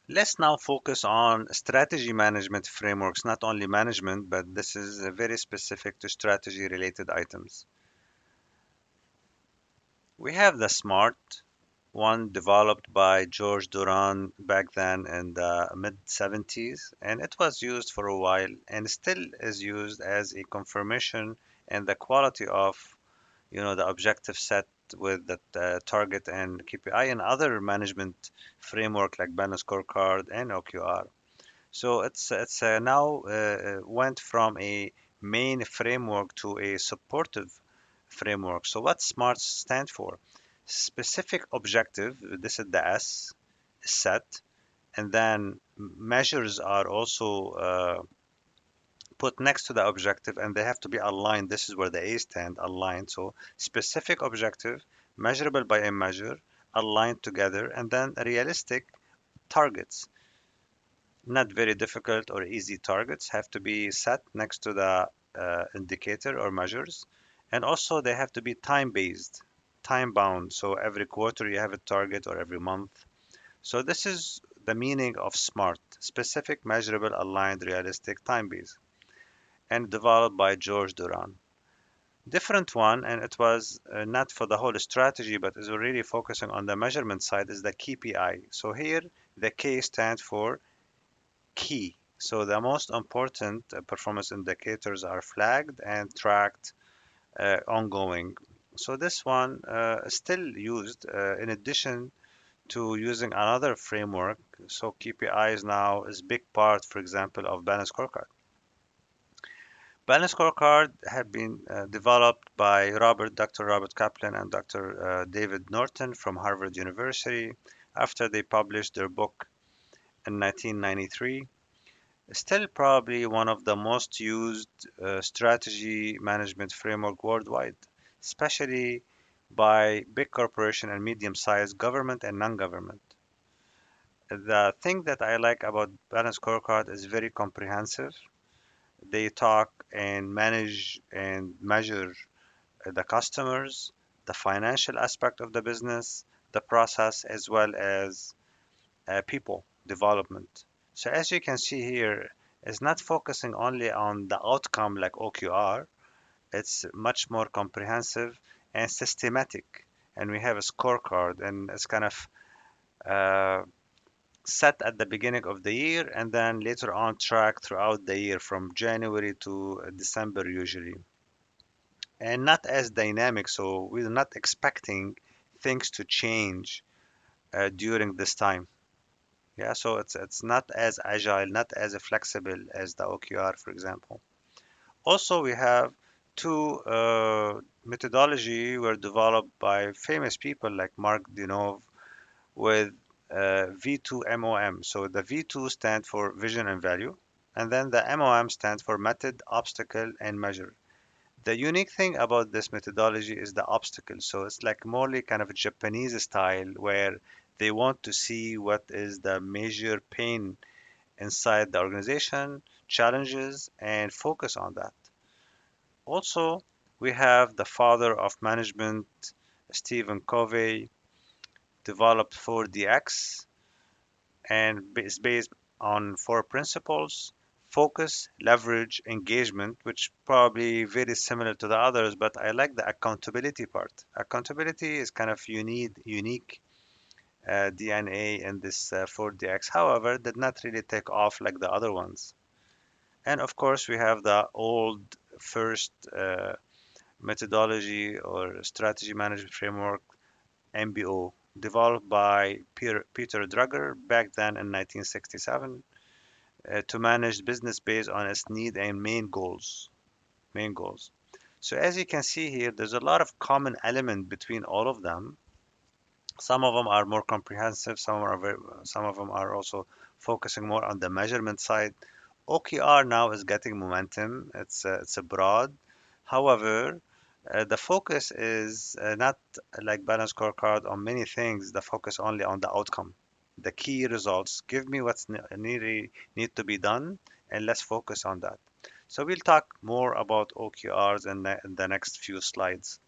Let's now focus on strategy management frameworks, not only management, but this is very specific to strategy related items. We have the SMART one developed by George Duran back then in the mid 70s, and it was used for a while and still is used as a confirmation and the quality of the objective set with the target and KPI and other management framework like Balanced Scorecard and OKR. So it's now went from a main framework to a supportive framework. So what SMART stand for? Specific objective, this is the S, set, and then measures are also put next to the objective and they have to be aligned. This is where the A stand, aligned. So specific objective, measurable by a measure, aligned together, and then realistic targets. Not very difficult or easy targets have to be set next to the indicator or measures. And also they have to be time based, time bound. So every quarter you have a target or every month. So this is the meaning of SMART, specific, measurable, aligned, realistic, time based, and developed by George Duran. Different one, and it was not for the whole strategy, but is really focusing on the measurement side, is the KPI. So here the K stands for key. So the most important performance indicators are flagged and tracked ongoing. So this one is still used in addition to using another framework. So KPIs now is big part, for example, of Balanced Scorecard. Balanced Scorecard have been developed by Dr. Robert Kaplan and Dr. David Norton from Harvard University after they published their book in 1993. Still probably one of the most used strategy management framework worldwide, especially by big corporation and medium-sized government and non-government. The thing that I like about Balanced Scorecard is very comprehensive. They talk and manage and measure the customers, the financial aspect of the business, the process, as well as people development. So as you can see here, it's not focusing only on the outcome like OQR. It's much more comprehensive and systematic. And we have a scorecard, and it's kind of uh, set at the beginning of the year and then later on track throughout the year from January to December usually. And not as dynamic, so we're not expecting things to change during this time. Yeah, so it's not as agile, not as flexible as the OKR, for example. Also, we have two methodology were developed by famous people like Mark Dinov with V2MOM. So the V2 stand for vision and value, and then the MOM stands for method, obstacle, and measure. The unique thing about this methodology is the obstacle. So it's like morely kind of a Japanese style where they want to see what is the major pain inside the organization, challenges, and focus on that. Also, we have the father of management, Stephen Covey, developed 4DX and is based on four principles: focus, leverage, engagement, which probably very similar to the others, but I like the accountability part. Accountability is kind of unique DNA in this 4DX. However, did not really take off like the other ones. And of course, we have the old first methodology or strategy management framework, MBO, developed by Peter Drucker back then in 1967 to manage business based on its need and main goals. Main goals. So as you can see here, there's a lot of common element between all of them. Some of them are more comprehensive. Some of them are also focusing more on the measurement side. OKR now is getting momentum. It's a broad. However, the focus is not like Balanced Scorecard on many things. The focus only on the outcome, the key results. Give me what's need to be done, and let's focus on that. So we'll talk more about OKRs in the next few slides.